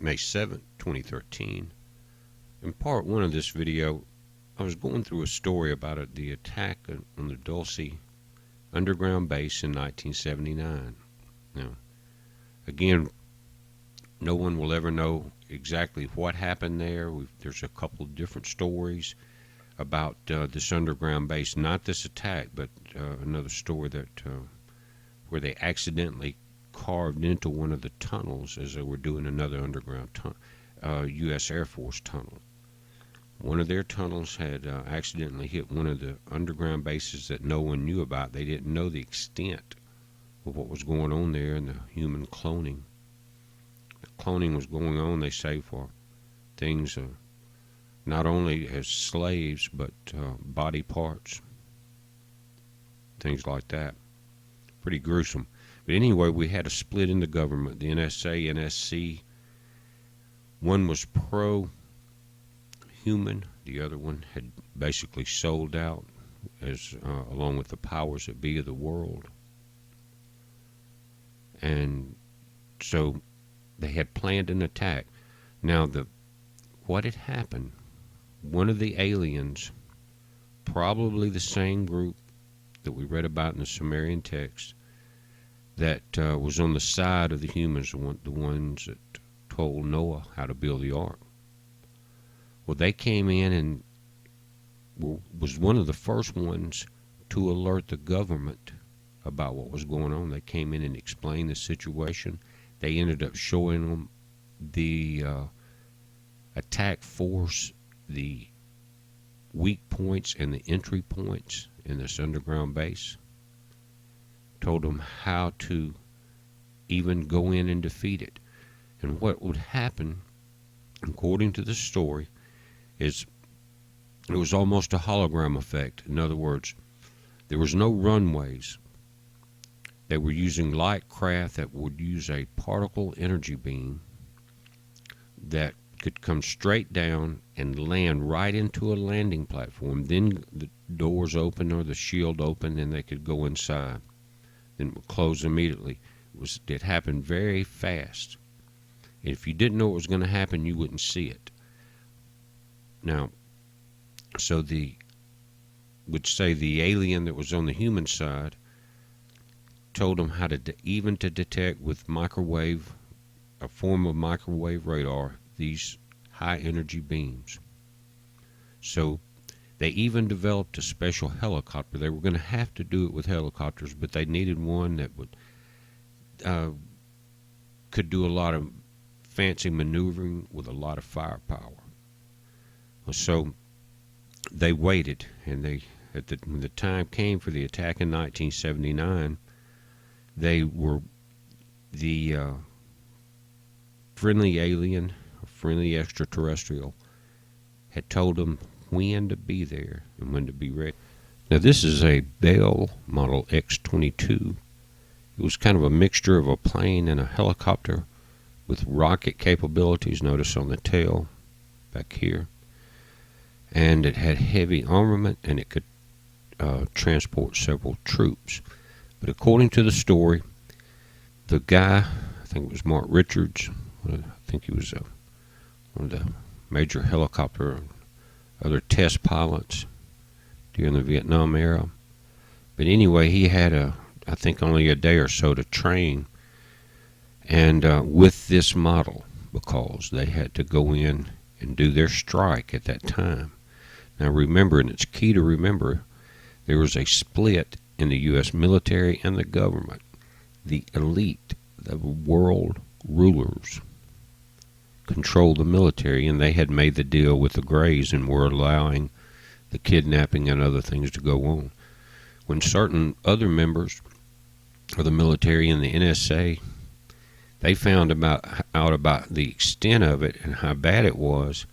May 7th, 2013. In part one of this video, I was going through a story about the attack on the Dulce underground base in 1979. Now, again, no one will ever know exactly what happened there. There's a couple of different stories about this underground base, not this attack, but another story that where they accidentally carved into one of the tunnels as they were doing another underground U.S. Air Force tunnel. One of their tunnels had accidentally hit one of the underground bases that no one knew about. They didn't know the extent of what was going on there and the human cloning. The cloning was going on, they say, for things not only as slaves, but body parts, things like that. Pretty gruesome. But anyway, we had a split in the government. The NSA, NSC, one was pro-human. The other one had basically sold out, as along with the powers that be of the world. And so they had planned an attack. Now, what had happened, one of the aliens, probably the same group that we read about in the Sumerian text, that was on the side of the humans, the ones that told Noah how to build the ark. Well, they came in and was one of the first ones to alert the government about what was going on. They came in and explained the situation. They ended up showing them the attack force, the weak points and the entry points in this underground base. Told them how to even go in and defeat it. And what would happen, according to the story, is it was almost a hologram effect. In other words, there was no runways. They were using light craft that would use a particle energy beam that could come straight down and land right into a landing platform. Then the doors open or the shield open and they could go inside. Then it would close immediately. It happened very fast. If you didn't know what was going to happen, you wouldn't see it. Now, so would say the alien that was on the human side told them how to even to detect with microwave, a form of microwave radar, these high energy beams. So they even developed a special helicopter. They were going to have to do it with helicopters, but they needed one that would could do a lot of fancy maneuvering with a lot of firepower. So they waited, and when the time came for the attack in 1979, they were the friendly alien, friendly extraterrestrial, had told them when to be there and when to be ready. Now, this is a Bell Model X-22. It was kind of a mixture of a plane and a helicopter with rocket capabilities, notice on the tail back here. And it had heavy armament, and it could transport several troops. But according to the story, the guy, I think it was Mark Richards, I think he was one of the major helicopter and other test pilots during the Vietnam era. But anyway, he had I think only a day or so to train, and with this model, because they had to go in and do their strike at that time. Now remember, and it's key to remember, there was a split in the U.S. military and the government. The elite, the world rulers, controlled the military, and they had made the deal with the Greys and were allowing the kidnapping and other things to go on. When certain other members of the military and the NSA, they found out about the extent of it and how bad it was,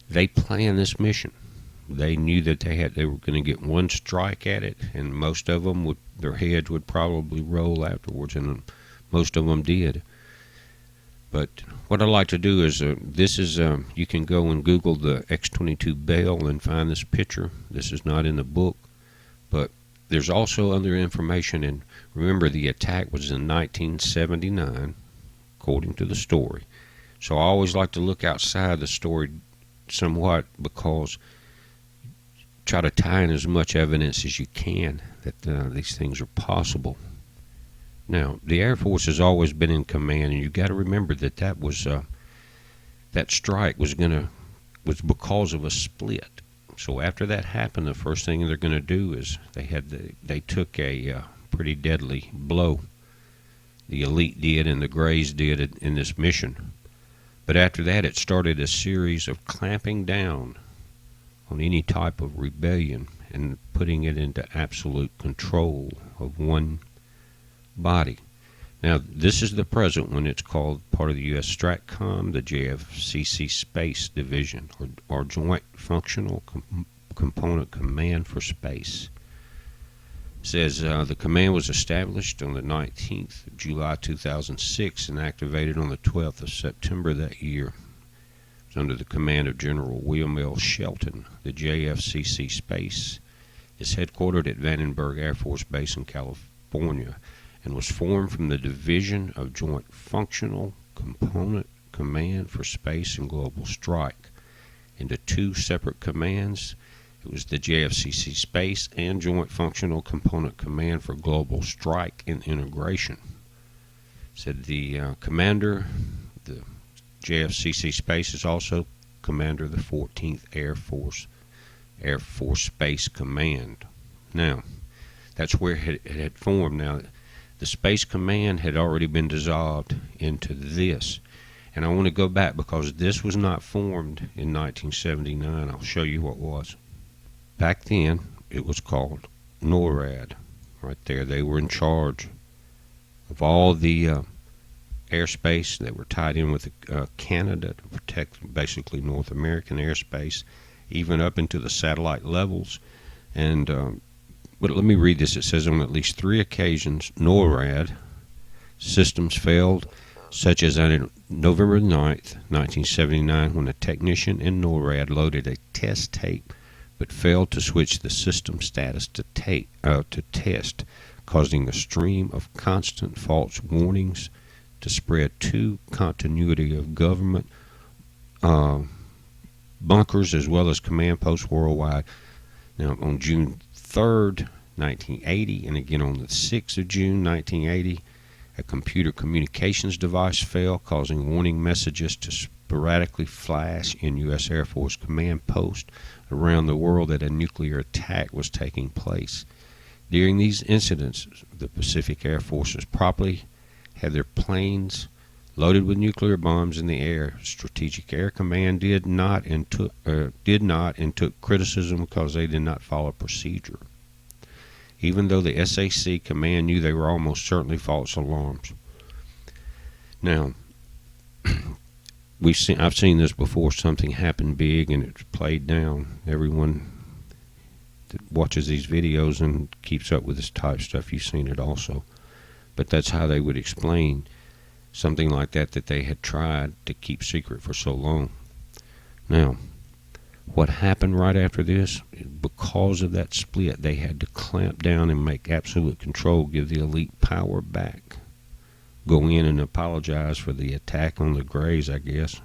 they planned this mission. They knew that they were going to get one strike at it, and most of them their heads would probably roll afterwards, and most of them did. But what I like to do is, you can go and Google the X-22 Bell and find this picture. This is not in the book, but there's also other information. And remember, the attack was in 1979, according to the story. So I always like to look outside the story somewhat, because try to tie in as much evidence as you can that these things are possible. Now, the Air Force has always been in command, and you got to remember that that strike was because of a split. So after that happened, the first thing they're going to do is they took a pretty deadly blow. The elite did, and the Greys did in this mission. But after that, it started a series of clamping down on any type of rebellion and putting it into absolute control of one body. Now, this is the present one. It's called part of the U.S. STRATCOM, the JFCC Space Division, or Joint Functional Component Command for Space. It says the command was established on the 19th of July 2006 and activated on the 12th of September that year. It was under the command of General William L. Shelton. The JFCC Space is headquartered at Vandenberg Air Force Base in California, and was formed from the Division of Joint Functional Component Command for Space and Global Strike into two separate commands. It was the JFCC Space and Joint Functional Component Command for Global Strike and Integration. Said the commander, the JFCC Space is also commander of the 14th Air Force Space Command. Now, that's where it had formed. Now, the Space Command had already been dissolved into this. And I want to go back because this was not formed in 1979. I'll show you what was. Back then, it was called NORAD. Right there, they were in charge of all the airspace. They were tied in with Canada to protect basically North American airspace, even up into the satellite levels. And but let me read this. It says, on at least 3 occasions, NORAD systems failed, such as on November 9th, 1979, when a technician in NORAD loaded a test tape but failed to switch the system status to test, causing a stream of constant false warnings to spread to continuity of government bunkers as well as command posts worldwide. Now, on June 3rd, 1980, and again on the 6th of June, 1980, a computer communications device fell, causing warning messages to sporadically flash in U.S. Air Force command posts around the world that a nuclear attack was taking place. During these incidents, the Pacific Air Forces promptly had their planes loaded with nuclear bombs in the air. Strategic Air Command did not and took criticism because they did not follow procedure, even though the SAC command knew they were almost certainly false alarms. Now, I've seen this before. Something happened big and it's played down. Everyone that watches these videos and keeps up with this type of stuff, you've seen it also. But that's how they would explain something like that they had tried to keep secret for so long. Now, what happened right after this, because of that split, they had to clamp down and make absolute control, give the elite power back, go in and apologize for the attack on the Greys, I guess,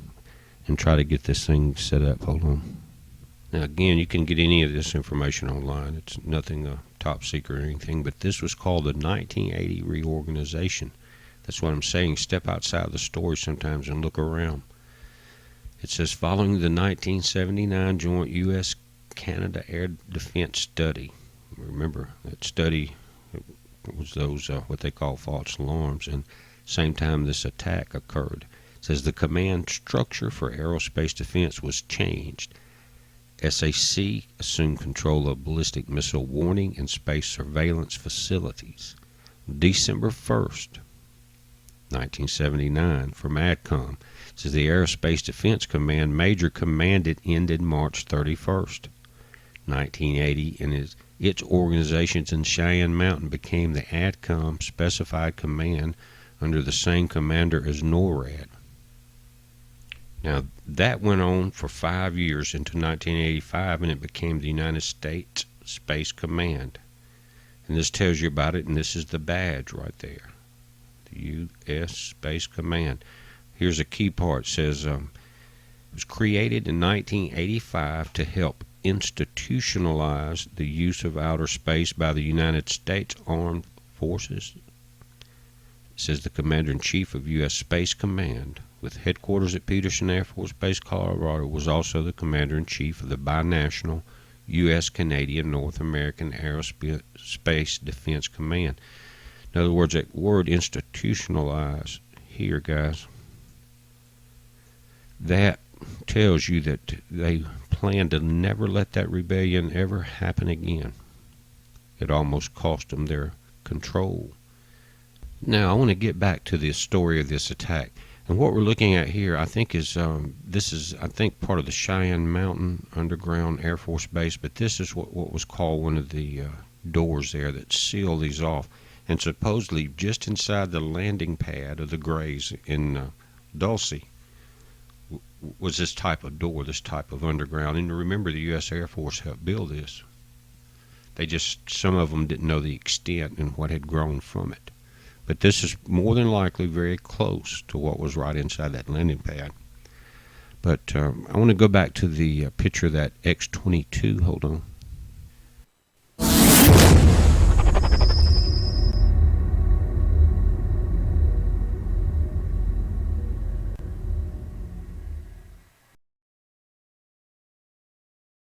and try to get this thing set up. Hold on. Now, again, you can get any of this information online. It's nothing top secret or anything, but this was called the 1980 reorganization. That's what I'm saying. Step outside the story sometimes and look around. It says, following the 1979 Joint U.S.-Canada Air Defense Study. Remember, that study was those, what they call false alarms, and same time this attack occurred. It says the command structure for aerospace defense was changed. SAC assumed control of ballistic missile warning and space surveillance facilities. December 1st, 1979, from ADCOM. It says the Aerospace Defense Command Major commanded ended March 31st, 1980, and its organizations in Cheyenne Mountain became the ADCOM specified command under the same commander as NORAD. Now, that went on for 5 years into 1985, and it became the United States Space Command. And this tells you about it, and this is the badge right there. The U.S. Space Command. here's a key part. It says it was created in 1985 to help institutionalize the use of outer space by the United States Armed Forces. It says the Commander-in-Chief of U.S. Space Command, with headquarters at Peterson Air Force Base, Colorado, was also the Commander-in-Chief of the binational U.S.-Canadian North American Aerospace Defense Command. In other words, that word institutionalize here, guys, that tells you that they plan to never let that rebellion ever happen again. It almost cost them their control. Now, I want to get back to the story of this attack. And what we're looking at here, I think, is this is, I think, part of the Cheyenne Mountain Underground Air Force Base, but this is what was called one of the doors there that seal these off. And supposedly, just inside the landing pad of the Grays in Dulce was this type of door, this type of underground. And remember, the U.S. Air Force helped build this. They just, some of them didn't know the extent and what had grown from it. But this is more than likely very close to what was right inside that landing pad. But I want to go back to the picture of that X-22. Hold on.